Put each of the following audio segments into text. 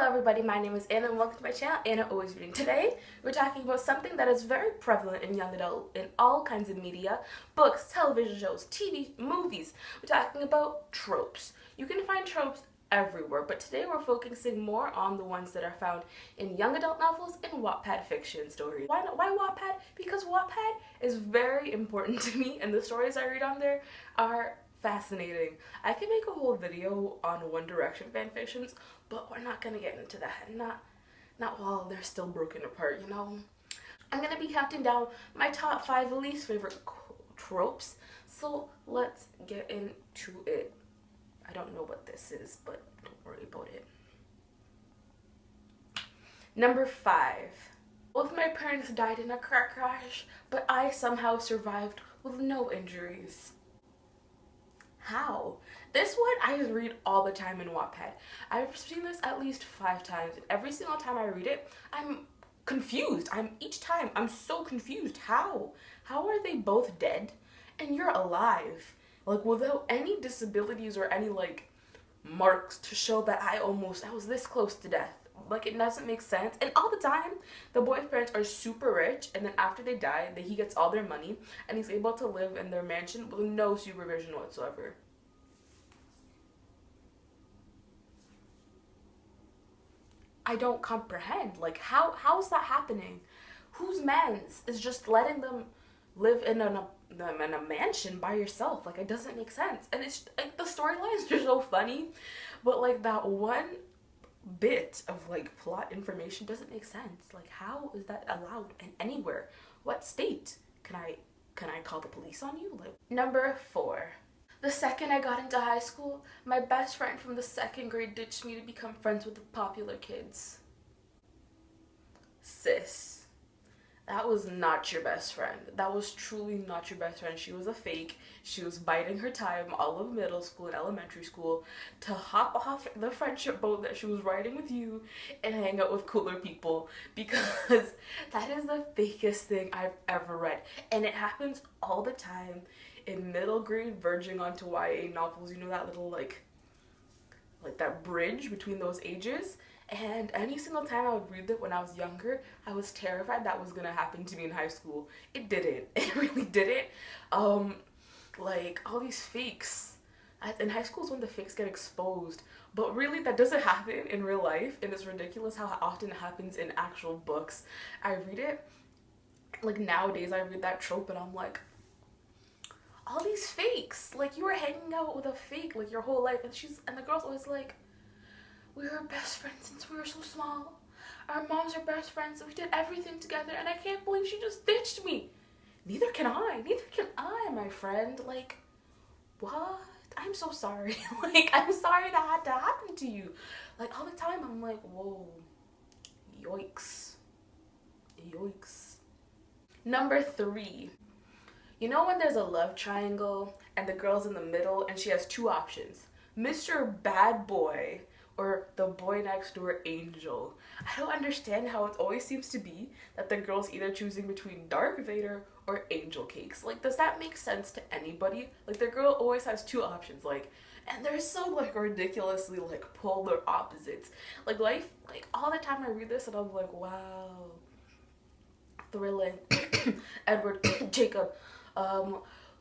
everybody, my name is Anna and welcome to my channel, Anna Always Reading. Today, we're talking about something that is very prevalent in young adult in all kinds of media, books, television shows, TV, movies. We're talking about tropes. You can find tropes everywhere, but today we're focusing more on the ones that are found in young adult novels and Wattpad fiction stories. Why Wattpad? Because Wattpad is very important to me and the stories I read on there are fascinating. I can make a whole video on One Direction fanfictions, but we're not gonna get into that. Not while they're still broken apart, you know? I'm gonna be counting down my top 5 least favorite tropes, so let's get into it. I don't know what this is, but don't worry about it. Number 5. Both my parents died in a car crash, but I somehow survived with no injuries. How? This one I read all the time in Wattpad. I've seen this at least 5 times, and every single time I read it, I'm confused. Each time I'm so confused. How? How are they both dead and you're alive? Like, without any disabilities or any like marks to show that I was this close to death. Like, it doesn't make sense. And all the time, the boy's parents are super rich, and then after they die, he gets all their money, and he's able to live in their mansion with no supervision whatsoever. I don't comprehend. Like, how is that happening? Whose man's is just letting them live in a mansion by yourself? Like, it doesn't make sense. And it's like the storylines are so funny, but like that one bit of like plot information doesn't make sense. Like, how is that allowed in anywhere? What state? Can I call the police on you? Like, number 4. The second I got into high school, my best friend from the 2nd grade ditched me to become friends with the popular kids. Sis, that was not your best friend. That was truly not your best friend. She was a fake. She was biding her time all of middle school and elementary school to hop off the friendship boat that she was riding with you and hang out with cooler people, because that is the fakest thing I've ever read. And it happens all the time in middle grade verging onto YA novels. You know, that little like that bridge between those ages. And any single time I would read that when I was younger, I was terrified that was gonna happen to me in high school. It didn't. It really didn't. Like, all these fakes. In high school is when the fakes get exposed. But really, that doesn't happen in real life. And it's ridiculous how often it happens in actual books. I read it, like nowadays I read that trope and I'm like, all these fakes. Like, you were hanging out with a fake like your whole life. And the girl's always like, we were best friends since we were so small. Our moms are best friends, so we did everything together, and I can't believe she just ditched me. Neither can I, my friend. Like, what? I'm so sorry. Like, I'm sorry that had to happen to you. Like, all the time, I'm like, whoa, yikes. Yikes. Number 3. You know when there's a love triangle, and the girl's in the middle, and she has 2 options. Mr. Bad Boy, or the boy next door angel. I don't understand how it always seems to be that the girl's either choosing between Darth Vader or Angel Cakes. Like, does that make sense to anybody? Like, the girl always has 2 options, like, and they're so like ridiculously like polar opposites. Like, life, like all the time I read this and I'm like, wow, thrilling. Edward, Jacob,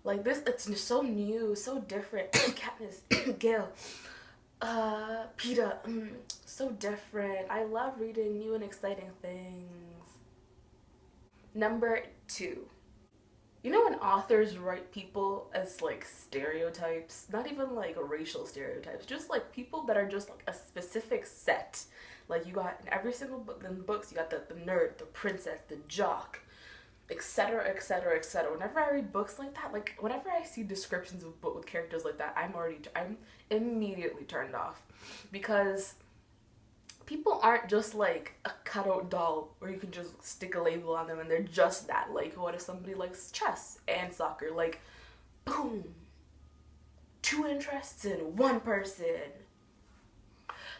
like this, it's so new, so different. Katniss, Gale, Peeta, so different. I love reading new and exciting things. Number 2. You know when authors write people as like stereotypes, not even like racial stereotypes, just like people that are just like a specific set. Like, you got in every single book, in books, you got the nerd, the princess, the jock, etc, etc, etc. Whenever I read books like that, like whenever I see descriptions of book with characters like that, I'm immediately turned off, because people aren't just like a cutout doll where you can just stick a label on them and they're just that. Like, what if somebody likes chess and soccer? Like, boom, 2 interests in one person.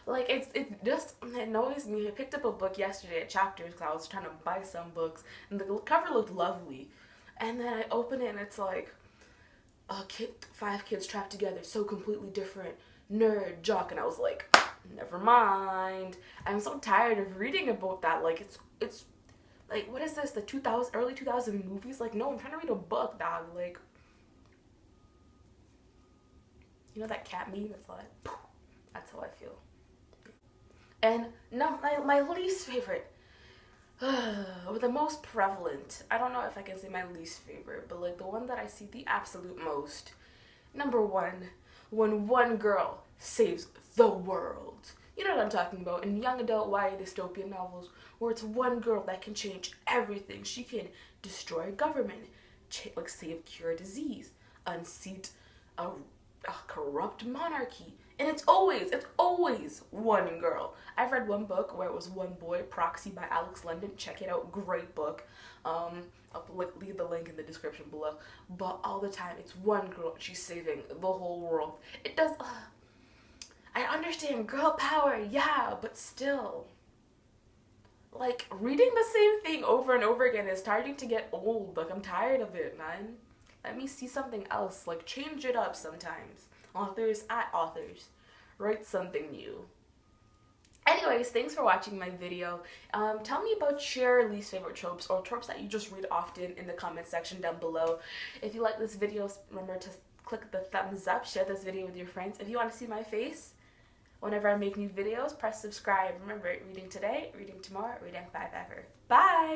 Like, it just annoys me. I picked up a book yesterday at Chapters because I was trying to buy some books, and the cover looked lovely, and then I open it and it's like, 5 kids trapped together, so completely different, nerd, jock, and I was like, Never mind. I'm so tired of reading about that. Like it's like, what is this? The 2000 early 2000 movies? Like, no, I'm trying to read a book, dog. Like, you know that cat meme? It's like, poof. That's how I feel. And no, my least favorite, or the most prevalent. I don't know if I can say my least favorite, but like the one that I see the absolute most. Number one, when one girl saves the world. You know what I'm talking about in young adult YA dystopian novels, where it's one girl that can change everything. She can destroy a government, like cure disease, unseat a corrupt monarchy, and it's always one girl. I've read one book where it was one boy, Proxy by Alex London. Check it out, great book. I'll leave the link in the description below. But all the time, it's one girl. She's saving the whole world. It does. I understand girl power, yeah, but still, like, reading the same thing over and over again is starting to get old. Like, I'm tired of it, man. Let me see something else. Like, change it up sometimes. Authors at authors. Write something new. Anyways, thanks for watching my video. Tell me about your least favorite tropes or tropes that you just read often in the comment section down below. If you like this video, remember to click the thumbs up. Share this video with your friends. If you want to see my face whenever I make new videos, press subscribe. Remember, reading today, reading tomorrow, reading fivever. Bye!